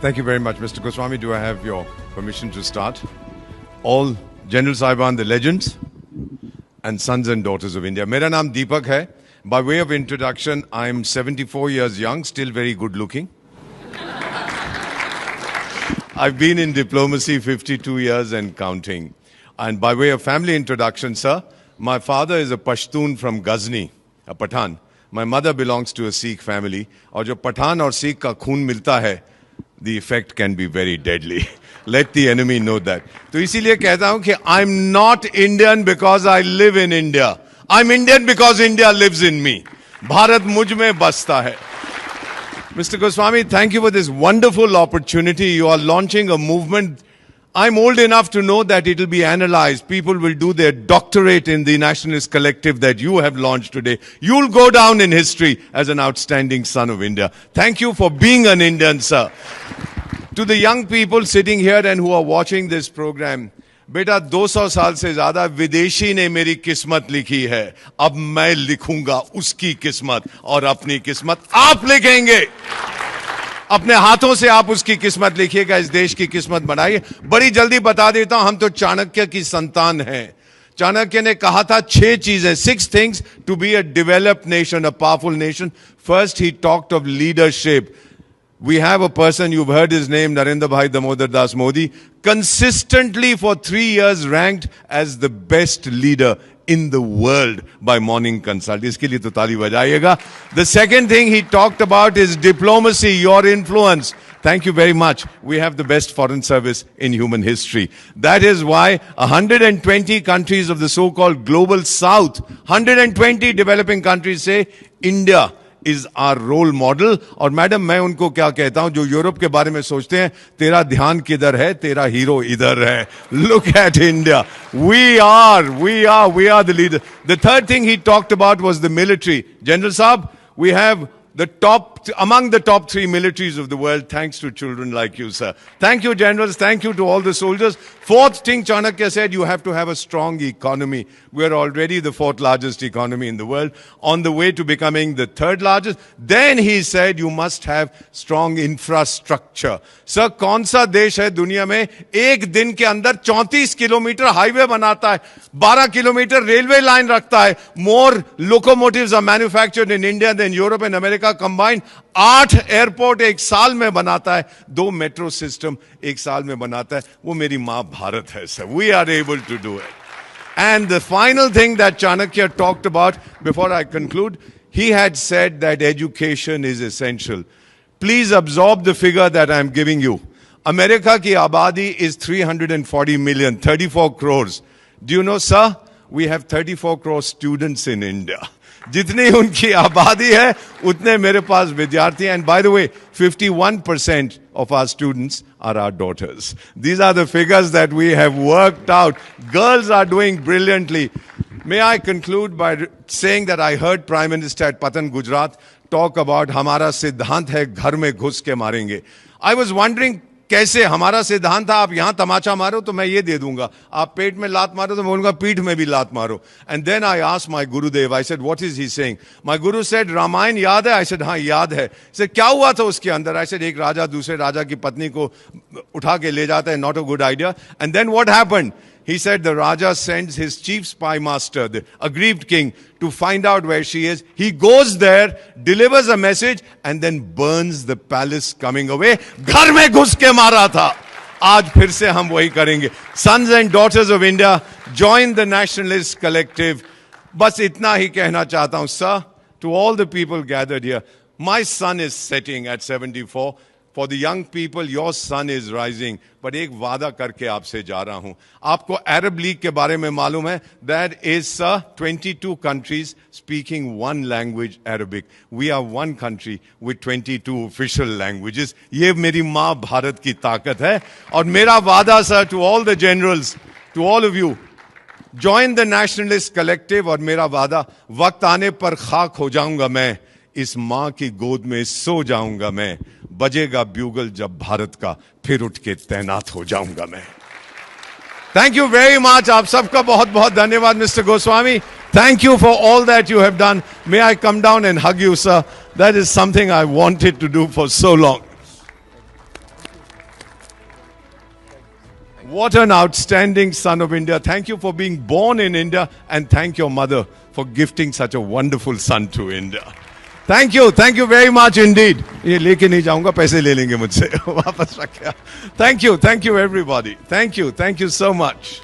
Thank you very much, Mr. Goswami. Do I have your permission to start? All General Saiban, the legends, and sons and daughters of India. Mera naam Deepak hai. By way of introduction, I'm 74 years young, still very good looking. I've been in diplomacy 52 years and counting. And by way of family introduction, sir, my father is a Pashtun from Ghazni, a Pathan. My mother belongs to a Sikh family. और जो पठान और सिख का खून मिलता है, the effect can be very deadly. Let the enemy know that. तो इसीलिए कहता हूं कि I'm not Indian because I live in India. I'm Indian because India lives in me. Bharat मुझ में बसता है. Mr. Goswami, thank you for this wonderful opportunity. You are launching a movement. I'm old enough to know that it will be analyzed. People will do their doctorate in the Nationalist Collective that you have launched today. You'll go down in history as an outstanding son of India. Thank you for being an Indian, sir. To the young people sitting here and who are watching this program, बेटा 200 साल से ज्यादा विदेशी ने मेरी किस्मत लिखी है. अब मैं लिखूंगा उसकी किस्मत और अपनी किस्मत आप लिखेंगे. अपने हाथों से आप उसकी किस्मत लिखिएगा, इस देश की किस्मत बनाइए. बड़ी जल्दी बता देता हूं, हम तो चाणक्य की संतान हैं. चाणक्य ने कहा था 6 चीजें, 6 things to be a developed nation, a powerful nation. First, he talked of leadership. We have a person, you've heard his name, Narendra Bhai Damodar Das Modi, consistently for 3 years ranked as the best leader in the world by Morning Consult. इसके लिए तो ताली बजाइएगा. The second thing he talked about is diplomacy, your influence. Thank you very much. We have the best foreign service in human history. That is why 120 countries of the so-called global south, 120 developing countries say India is our role model. और madam मैं उनको क्या कहता हूं जो Europe के बारे में सोचते हैं, तेरा ध्यान किधर है, तेरा हीरो इधर है. Look at India. We are the leader. The third thing he talked about was the military. General Saab, we have among the top 3 militaries of the world, thanks to children like you, sir. Thank you, generals. Thank you to all the soldiers. Fourth thing, Chanakya said, you have to have a strong economy. We're already the 4th largest economy in the world, on the way to becoming the 3rd largest. Then he said, you must have strong infrastructure. Sir, कौन सा देश है दुनिया में एक दिन के अंदर 34 किलोमीटर हाईवे बनाता है, 12 किलोमीटर रेलवे लाइन रखता है? More locomotives are manufactured in India than Europe and America combined. 8 airport एक साल में बनाता है, 2 मेट्रो सिस्टम एक साल में बनाता है. वो मेरी मां भारत है, sir. We are able to do it. And the final thing that Chanakya talked about, before I conclude, he had said that education is essential. Please absorb the figure that I am giving you. America ki abadi is 340 million, 34 crores. Do you know, sir? We have 34 crore students in India. जितनी उनकी आबादी है उतने मेरे पास विद्यार्थी हैं. And by the way, 51% of our students are our daughters. These are the figures that we have worked out. Girls are doing brilliantly. May I conclude by saying that I heard Prime Minister at Patan, Gujarat talk about हमारा सिद्धांत है घर में घुस के मारेंगे. I was wondering कैसे हमारा सिद्धांत था, आप यहां तमाचा मारो तो मैं ये दे दूंगा, आप पेट में लात मारो तो मैं बोलूंगा पीठ में भी लात मारो. And then I asked my Gurudev, I said, what is he saying? My Guru said, Ramayan याद है? I said, हाँ याद है. He said, क्या हुआ था उसके अंदर? I said, एक राजा दूसरे राजा की पत्नी को उठा के ले जाता है, not a good idea. And then what happened? He said the Raja sends his chief spy master, the aggrieved king, to find out where she is. He goes there, delivers a message, and then burns the palace coming away. घर में घुस के मारा था. आज फिर से हम वही करेंगे. Sons and daughters of India, join the Nationalist Collective. बस इतना ही कहना चाहता हूं, sir, to all the people gathered here. My sun is setting at 74. For the young people, your sun is rising. But एक वादा करके आपसे जा रहा हूं. आपको Arab League के बारे में मालूम है? That is 22 countries speaking one language, Arabic. We are one country with 22 official languages. ये मेरी माँ भारत की ताकत है. और मेरा वादा, sir, to all the generals, to all of you, join the Nationalist Collective. और मेरा वादा, वक्त आने पर खाक हो जाऊंगा मैं, इस माँ की गोद में सो जाऊंगा मैं, बजेगा ब्यूगल जब भारत का, फिर उठ के तैनात हो जाऊंगा मैं. Thank you very much. आप सबका बहुत बहुत धन्यवाद, Mr. Goswami. Thank you for all that you have done. May I come down and hug you, sir? That is something I wanted to do for so long. What an outstanding son of India. Thank you for being born in India, and thank your mother for gifting such a wonderful son to India. Thank you very much indeed. ये लेके नहीं जाऊंगा, पैसे ले लेंगे मुझसे वापस रखा. Thank you everybody. Thank you so much.